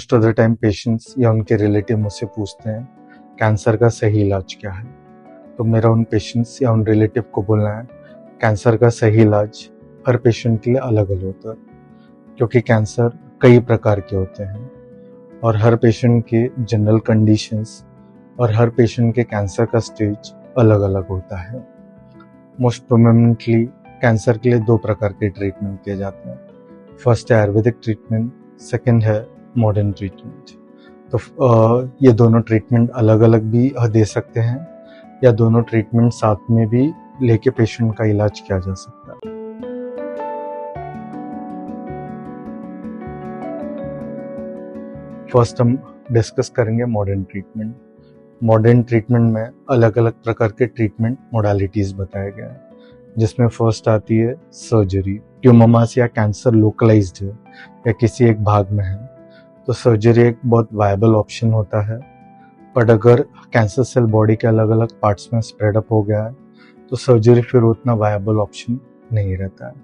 Most of the time patients या उनके relative मुझसे पूछते हैं कैंसर का सही इलाज क्या है। तो मेरा उन पेशेंट्स या उन रिलेटिव को बोलना है कैंसर का सही इलाज हर पेशेंट के लिए अलग अलग होता है, क्योंकि कैंसर कई प्रकार के होते हैं और हर पेशेंट के जनरल कंडीशंस और हर पेशेंट के कैंसर का स्टेज अलग अलग होता है। मोस्ट प्रोमिनेंटली कैंसर के लिए दो प्रकार के ट्रीटमेंट किए जाते हैं। फर्स्ट है आयुर्वेदिक ट्रीटमेंट, सेकंड है मॉडर्न ट्रीटमेंट। तो ये दोनों ट्रीटमेंट अलग अलग भी दे सकते हैं या दोनों ट्रीटमेंट साथ में भी लेके पेशेंट का इलाज किया जा सकता है। फर्स्ट हम डिस्कस करेंगे मॉडर्न ट्रीटमेंट। मॉडर्न ट्रीटमेंट में अलग अलग प्रकार के ट्रीटमेंट मोडालिटीज बताए गए हैं, जिसमें फर्स्ट आती है सर्जरी। ट्यूमोमास या कैंसर लोकलाइज्ड है या किसी एक भाग में है तो सर्जरी एक बहुत वायबल ऑप्शन होता है। बट अगर कैंसर सेल बॉडी के अलग अलग पार्ट्स में स्प्रेड अप हो गया है तो सर्जरी फिर उतना वायबल ऑप्शन नहीं रहता है।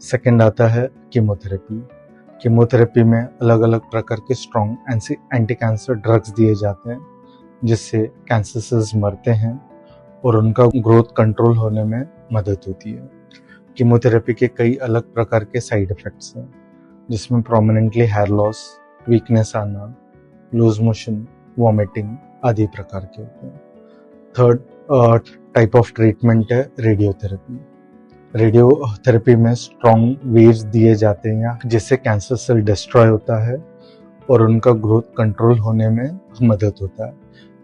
सेकंड आता है कीमोथेरेपी। कीमोथेरेपी में अलग अलग प्रकार के स्ट्रॉन्ग एंटी कैंसर ड्रग्स दिए जाते हैं, जिससे कैंसर सेल्स मरते हैं और उनका ग्रोथ कंट्रोल होने में मदद होती है। कीमोथेरेपी के कई अलग प्रकार के साइड इफेक्ट्स हैं, जिसमें प्रोमिनेंटली हेयर लॉस, वीकनेस आना, लूज मोशन, वॉमिटिंग आदि प्रकार के होते हैं। थर्ड टाइप ऑफ ट्रीटमेंट है रेडियोथेरेपी। रेडियोथेरेपी में स्ट्रॉन्ग वेव्स दिए जाते हैं जिससे कैंसर सेल डिस्ट्रॉय होता है और उनका ग्रोथ कंट्रोल होने में मदद होता है।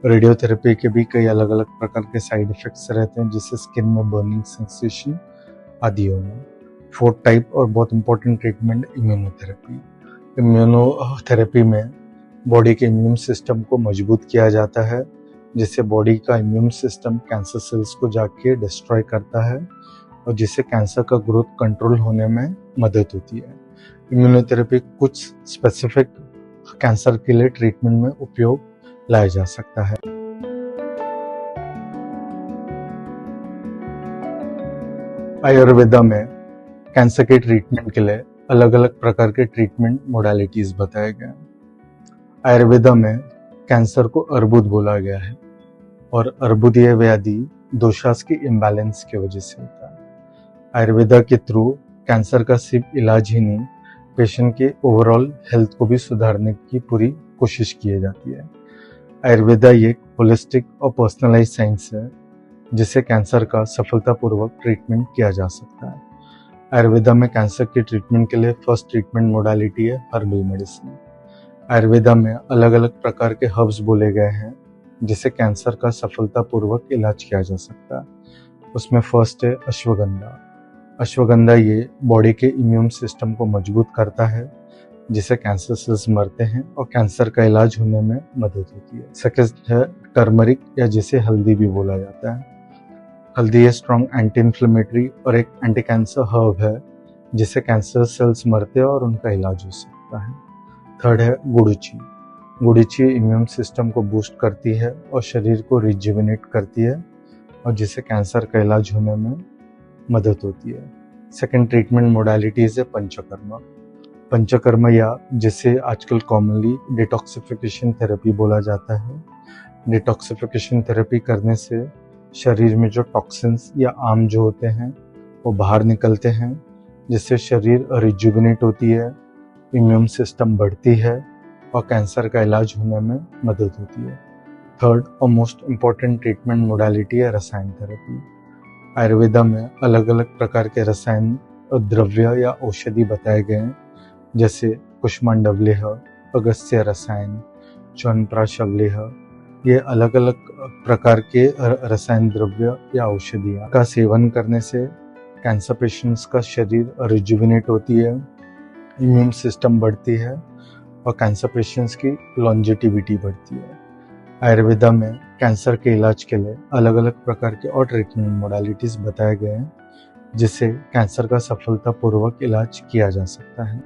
रेडियोथेरेपी के भी कई अलग अलग प्रकार के साइड इफेक्ट्स रहते हैं, जिससे स्किन में बर्निंग सेंसेशन आदि होना। फोर्थ टाइप और बहुत इंपॉर्टेंट ट्रीटमेंट इम्यूनोथेरेपी। इम्यूनोथेरेपी में बॉडी के इम्यून सिस्टम को मजबूत किया जाता है, जिससे बॉडी का इम्यून सिस्टम कैंसर सेल्स को जाके डिस्ट्रॉय करता है और जिससे कैंसर का ग्रोथ कंट्रोल होने में मदद होती है। इम्यूनोथेरेपी कुछ स्पेसिफिक कैंसर के लिए ट्रीटमेंट में उपयोग लाया जा सकता है। आयुर्वेदा में कैंसर के ट्रीटमेंट के लिए अलग अलग प्रकार के ट्रीटमेंट मोडालिटीज बताए गए हैं। आयुर्वेदा में कैंसर को अर्बुद बोला गया है और अर्बुदीय व्याधि दोषास की इम्बैलेंस की वजह से होता है। आयुर्वेदा के थ्रू कैंसर का सिर्फ इलाज ही नहीं, पेशेंट के ओवरऑल हेल्थ को भी सुधारने की पूरी कोशिश की जाती है। आयुर्वेदा एक होलिस्टिक और पर्सनलाइज साइंस है, जिससे कैंसर का सफलतापूर्वक ट्रीटमेंट किया जा सकता है। आयुर्वेदा में कैंसर के ट्रीटमेंट के लिए फर्स्ट ट्रीटमेंट मोडालिटी है हर्बल मेडिसिन। आयुर्वेदा में अलग अलग प्रकार के हर्ब्स बोले गए हैं, जिससे कैंसर का सफलतापूर्वक इलाज किया जा सकता है। उसमें फर्स्ट है अश्वगंधा। अश्वगंधा ये बॉडी के इम्यून सिस्टम को मजबूत करता है, जिससे कैंसर सेल्स मरते हैं और कैंसर का इलाज होने में मदद होती है। सेकंड है टर्मरिक या जिसे हल्दी भी बोला जाता है। हल्दी एक स्ट्रॉन्ग एंटी इन्फ्लेमेटरी और एक एंटी कैंसर हर्ब है, जिससे कैंसर सेल्स मरते हैं और उनका इलाज हो सकता है। थर्ड है गुड़ुची। गुड़ुची इम्यून सिस्टम को बूस्ट करती है और शरीर को रिजुविनेट करती है और जिससे कैंसर का इलाज होने में मदद होती है। सेकंड ट्रीटमेंट मोडालिटीज है पंचकर्मा। पंचकर्मा या जिसे आजकल कॉमनली डिटॉक्सिफिकेशन थेरेपी बोला जाता है। डिटॉक्सिफिकेशन थेरेपी करने से शरीर में जो टॉक्सिन्स या आर्म जो होते हैं वो बाहर निकलते हैं, जिससे शरीर रिजुविनेट होती है, इम्यून सिस्टम बढ़ती है और कैंसर का इलाज होने में मदद होती है। थर्ड और मोस्ट इम्पॉर्टेंट ट्रीटमेंट मोडालिटी है रसायन थेरेपी। आयुर्वेदा में अलग अलग प्रकार के रसायन और द्रव्य या औषधि बताए गए हैं, जैसे कुष्मांडवलेह, अगस्त्य रसायन, च्यवनप्राश अवलेह। ये अलग अलग प्रकार के रसायन द्रव्य या औषधियाँ का सेवन करने से कैंसर पेशेंट्स का शरीर रिजुविनेट होती है, इम्यून सिस्टम बढ़ती है और कैंसर पेशेंट्स की लॉन्जेटिविटी बढ़ती है। आयुर्वेदा में कैंसर के इलाज के लिए अलग अलग प्रकार के और ट्रीटमेंट मोडालिटीज बताए गए हैं, जिससे कैंसर का सफलतापूर्वक इलाज किया जा सकता है।